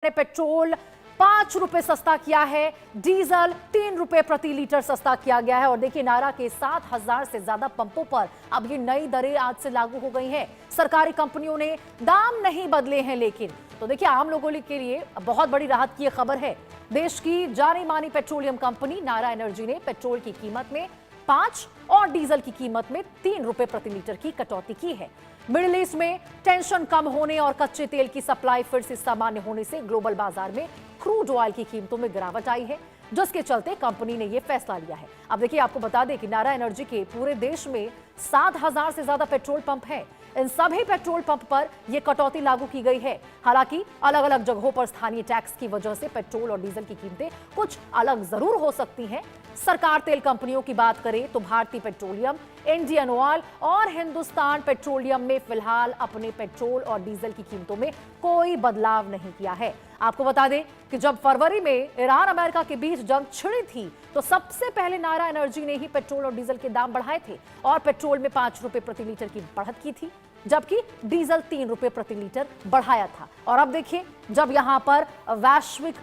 ने पेट्रोल 5 रुपए सस्ता किया है, डीजल 3 रुपए प्रति लीटर सस्ता किया गया है। और देखिए नायरा के 7,000 से ज्यादा पंपों पर अब ये नई दरें आज से लागू हो गई हैं। सरकारी कंपनियों ने दाम नहीं बदले हैं, लेकिन तो देखिए आम लोगों के लिए बहुत बड़ी राहत की खबर है। देश की जानी मानी पेट्रोलियम कंपनी नायरा एनर्जी ने पेट्रोल की कीमत में 5 और डीजल की कीमत में 3 रुपए प्रति लीटर की कटौती की है। मिडिल ईस्ट में टेंशन कम होने और कच्चे तेल की सप्लाई फिर से सामान्य होने से ग्लोबल बाजार में क्रूड ऑयल की कीमतों में गिरावट आई है, जिसके चलते कंपनी ने यह फैसला लिया है। अब देखिए आपको बता दें कि नायरा एनर्जी के पूरे देश में 7,000 से ज्यादा पेट्रोल पंप हैं। इन सभी पेट्रोल पंप पर यह कटौती लागू की गई है। हालांकि अलग अलग जगहों पर स्थानीय टैक्स की वजह से पेट्रोल और डीजल की कीमतें कुछ अलग जरूर हो सकती हैं। सरकार तेल कंपनियों की बात करें तो भारतीय पेट्रोलियम, इंडियन ऑयल और हिंदुस्तान पेट्रोलियम में फिलहाल अपने पेट्रोल और डीजल की कीमतों में कोई बदलाव नहीं किया है। आपको बता दें कि जब फरवरी में ईरान अमेरिका के बीच जंग छिड़ी थी तो सबसे पहले नायरा एनर्जी ने ही पेट्रोल और डीजल के दाम बढ़ाए थे और पेट्रोल में 5 रुपए प्रति लीटर की बढ़त की थी, जबकि डीजल 3 रुपए प्रति लीटर बढ़ाया था। और अब देखिए जब यहां पर वैश्विक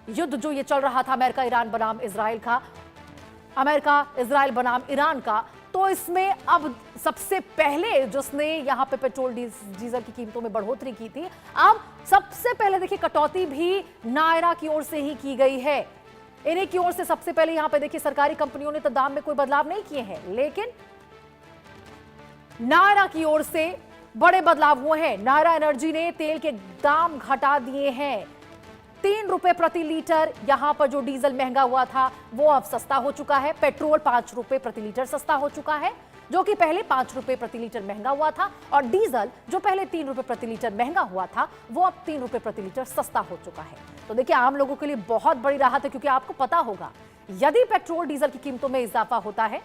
युद्ध जो ये चल रहा था अमेरिका ईरान बनाम इजराइल का, अमेरिका इजराइल बनाम ईरान का, तो इसमें अब सबसे पहले जिसने यहां पे पेट्रोल डीजल की कीमतों में बढ़ोतरी की थी, अब सबसे पहले देखिए कटौती भी नायरा की ओर से ही की गई है। इन्हीं की ओर से सबसे पहले यहां पे देखिए सरकारी कंपनियों ने तो दाम में कोई बदलाव नहीं किए हैं, लेकिन नायरा की ओर से बड़े बदलाव हुए हैं। नायरा एनर्जी ने तेल के दाम घटा दिए हैं। 3 रुपए प्रति लीटर यहां पर जो डीजल महंगा हुआ था वो अब सस्ता हो चुका है। पेट्रोल 5 रुपए प्रति लीटर सस्ता हो चुका है, जो कि पहले 5 रुपए प्रति लीटर महंगा हुआ था। और डीजल जो पहले 3 रुपए प्रति लीटर महंगा हुआ था वो अब 3 रुपए प्रति लीटर सस्ता हो चुका है। तो देखिए आम लोगों के लिए बहुत बड़ी राहत है, क्योंकि आपको पता होगा यदि पेट्रोल डीजल की कीमतों में इजाफा होता है,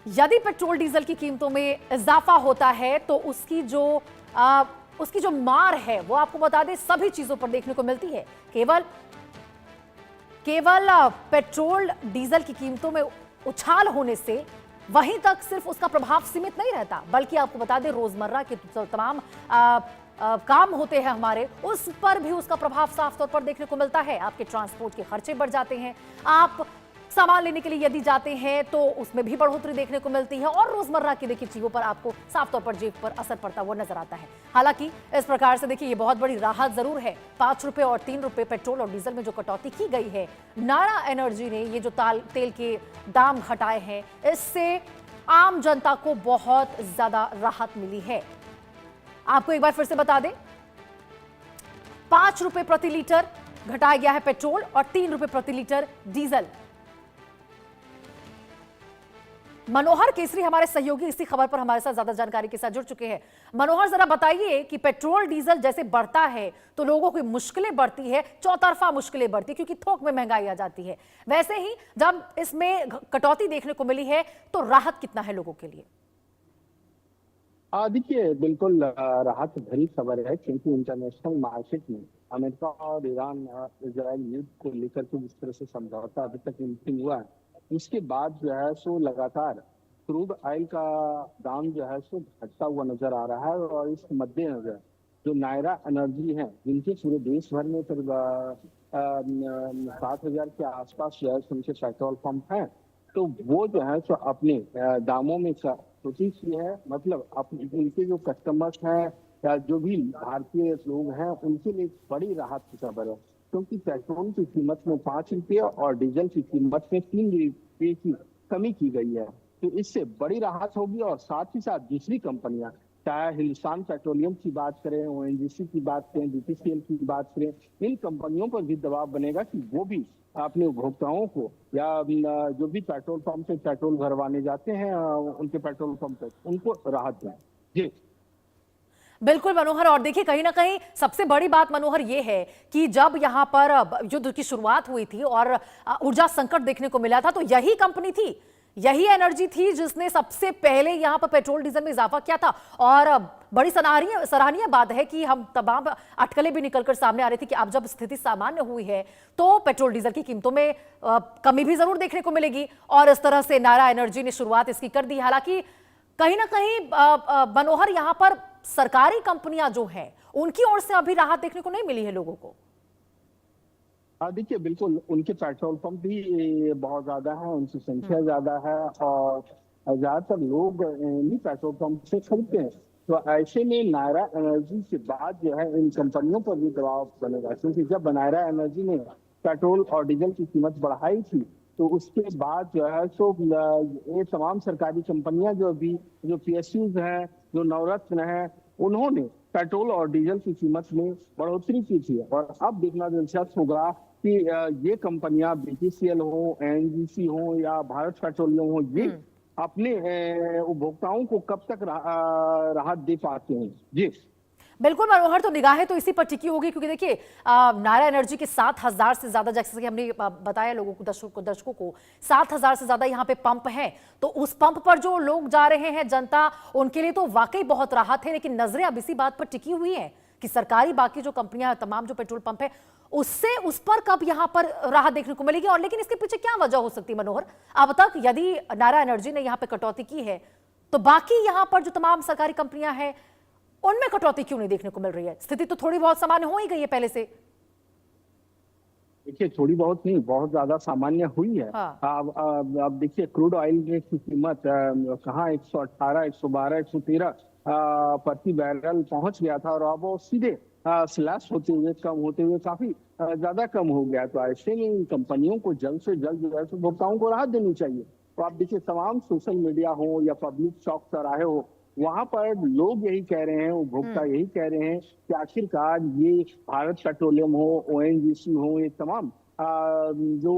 यदि पेट्रोल डीजल की कीमतों में इजाफा होता है तो उसकी जो मार है वो आपको बता दें सभी चीजों पर देखने को मिलती है। केवल पेट्रोल डीजल की कीमतों में उछाल होने से वहीं तक सिर्फ उसका प्रभाव सीमित नहीं रहता, बल्कि आपको बता दें रोजमर्रा के तमाम काम होते हैं हमारे, उस पर भी उसका प्रभाव साफ तौर पर देखने को मिलता है। आपके ट्रांसपोर्ट के खर्चे बढ़ जाते हैं, आप सामान लेने के लिए यदि जाते हैं तो उसमें भी बढ़ोतरी देखने को मिलती है, और रोजमर्रा की देखिए चीजों पर आपको साफ तौर पर जेब पर असर पड़ता हुआ नजर आता है। हालांकि इस प्रकार से देखिए ये बहुत बड़ी राहत जरूर है। 5 रुपए और 3 रुपए पेट्रोल और डीजल में जो कटौती की गई है, नायरा एनर्जी ने ये जो तेल के दाम घटाए हैं, इससे आम जनता को बहुत ज्यादा राहत मिली है। आपको एक बार फिर से बता दें, 5 रुपए प्रति लीटर घटाया गया है पेट्रोल और 3 रुपए प्रति लीटर डीजल। मनोहर केसरी हमारे सहयोगी इसी खबर पर हमारे साथ ज्यादा जानकारी के साथ जुड़ चुके हैं। मनोहर, जरा बताइए कि पेट्रोल डीजल जैसे बढ़ता है तो लोगों की मुश्किलें बढ़ती है, चौतरफा मुश्किलें बढ़ती है, क्योंकि थोक में महंगाई आ जाती है। वैसे ही जब इसमें कटौती देखने को मिली है तो राहत कितना है लोगों के लिए? देखिए बिल्कुल राहत भरी खबर है, क्योंकि इंटरनेशनल मार्केट में अमेरिका और ईरान इजराइल युद्ध को लेकर के जिस तरह से समझौता अभी तक अंतिम हुआ है, उसके बाद जो है सो लगातार क्रूड ऑयल का दाम जो है सो घटता हुआ नजर आ रहा है। और इस मद्देनजर जो नायरा एनर्जी है, जिनके पूरे देश भर में करीब 7,000 के आसपास जो है उनके पेट्रोल पंप हैं, तो वो जो है सो अपने दामों में कटौती की है। मतलब अपने उनके जो कस्टमर्स हैं या जो भी भारतीय लोग हैं उनके लिए बड़ी राहत की खबर है, क्योंकि पेट्रोल की कीमत में 5 रुपये और डीजल की कीमत में 3 रुपये की कमी की गई है। तो इससे बड़ी राहत होगी। और साथ ही साथ दूसरी कंपनियां, चाहे हिंदुस्तान पेट्रोलियम की बात करें, ओएनजीसी की बात करें, बीपीसीएल की बात करें, इन कंपनियों पर भी दबाव बनेगा कि वो भी अपने उपभोक्ताओं को या जो भी पेट्रोल पंप से पेट्रोल भरवाने जाते हैं उनके पेट्रोल पंप पे उनको राहत दें। जी बिल्कुल मनोहर, और देखिए कहीं ना कहीं सबसे बड़ी बात मनोहर ये है कि जब यहां पर युद्ध की शुरुआत हुई थी और ऊर्जा संकट देखने को मिला था, तो यही कंपनी थी, यही एनर्जी थी जिसने सबसे पहले यहां पर पेट्रोल डीजल में इजाफा किया था। और बड़ी सराहनीय बात है कि हम तमाम अटकलें भी निकलकर सामने आ रही थी कि अब जब स्थिति सामान्य हुई है तो पेट्रोल डीजल की कीमतों में कमी भी जरूर देखने को मिलेगी, और इस तरह से नायरा एनर्जी ने शुरुआत इसकी कर दी। हालांकि कहीं ना कहीं मनोहर यहां पर सरकारी कंपनियां जो हैं उनकी ओर से अभी राहत देखने को नहीं मिली है लोगों को। हाँ देखिए, बिल्कुल उनके पेट्रोल पंप भी बहुत ज्यादा है, उनकी संख्या ज्यादा है और ज्यादातर लोग इन्हीं पेट्रोल पंप से खरीदते हैं। तो ऐसे में नायरा एनर्जी के बाद जो है इन कंपनियों पर भी दबाव बनेगा, क्योंकि जब नायरा एनर्जी ने पेट्रोल और डीजल की कीमत बढ़ाई थी तो उसके बाद जो है सो ये तमाम सरकारी कंपनियां जो पीएसयूज हैं, जो नवरत्न हैं, उन्होंने पेट्रोल और डीजल की कीमत में बढ़ोतरी की थी। और अब देखना दिलचस्प होगा कि ये कंपनियां बीपीसीएल हो, एनजीसी हो या भारत पेट्रोलियम हो, ये अपने उपभोक्ताओं को कब तक राहत दे पाते हैं। जी बिल्कुल मनोहर, तो निगाहें तो इसी पर टिकी होगी क्योंकि देखिए नायरा एनर्जी के 7,000 से ज्यादा, जैसे कि हमने बताया लोगों को, दर्शकों को 7,000 से ज्यादा यहाँ पे पंप हैं। तो उस पंप पर जो लोग जा रहे हैं, जनता, उनके लिए तो वाकई बहुत राहत है। लेकिन नजरें अब इसी बात पर टिकी हुई हैं कि सरकारी बाकी जो कंपनियां, तमाम जो पेट्रोल पंप है, उससे उस पर कब यहाँ पर राहत देखने को मिलेगी। और लेकिन इसके पीछे क्या वजह हो सकती है मनोहर? अब तक यदि नायरा एनर्जी ने यहाँ पे कटौती की है तो बाकी यहाँ पर जो तमाम सरकारी कंपनियां हैं उनमें कटौती क्यों नहीं देखने को मिल रही है? स्थिति तो थोड़ी बहुत सामान्य हो ही गई है पहले से। देखिए, थोड़ी बहुत नहीं, बहुत ज्यादा सामान्य हुई है। हाँ। अब देखिए, क्रूड ऑयल की कीमत कहाँ 118, 112, 113 प्रति बैरल पहुंच गया था और अब वो सीधे स्लैश होते हुए, कम होते हुए काफी ज्यादा कम हो गया। तो ऐसे में इन कंपनियों को जल्द से जल्द जो है उपभोक्ताओं को राहत देनी चाहिए। तो आप देखिए, तमाम सोशल मीडिया हो या पब्लिक चौक चौराहे हो, वहां पर लोग यही कह रहे हैं, उपभोक्ता यही कह रहे हैं कि आखिरकार ये भारत पेट्रोलियम हो, ओएनजीसी हो, ये तमाम जो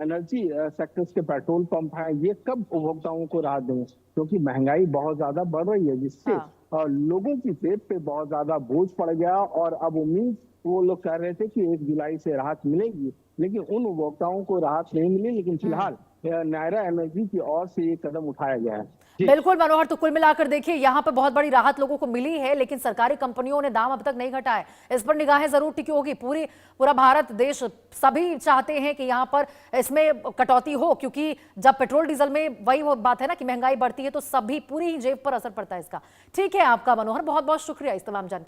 एनर्जी सेक्टर्स के पेट्रोल पंप हैं, ये कब उपभोक्ताओं को राहत देंगे, क्योंकि महंगाई बहुत ज्यादा बढ़ रही है, जिससे लोगों की जेब पे बहुत ज्यादा बोझ पड़ गया। और अब उम्मीद, वो लोग कह रहे थे कि 1 जुलाई से राहत मिलेगी, लेकिन उन उपभोक्ताओं को राहत नहीं मिली। लेकिन फिलहाल नायरा एनर्जी की ओर से ये कदम उठाया गया है। बिल्कुल मनोहर, तो कुल मिलाकर देखिए यहाँ पे बहुत बड़ी राहत लोगों को मिली है, लेकिन सरकारी कंपनियों ने दाम अब तक नहीं घटाए। इस पर निगाहें जरूर टिकी होगी। पूरा भारत देश सभी चाहते हैं कि यहाँ पर इसमें कटौती हो, क्योंकि जब पेट्रोल डीजल में वही वो बात है ना कि महंगाई बढ़ती है तो सभी, पूरी ही जेब पर असर पड़ता है इसका। ठीक है आपका मनोहर, बहुत बहुत शुक्रिया इस तमाम जानकारी।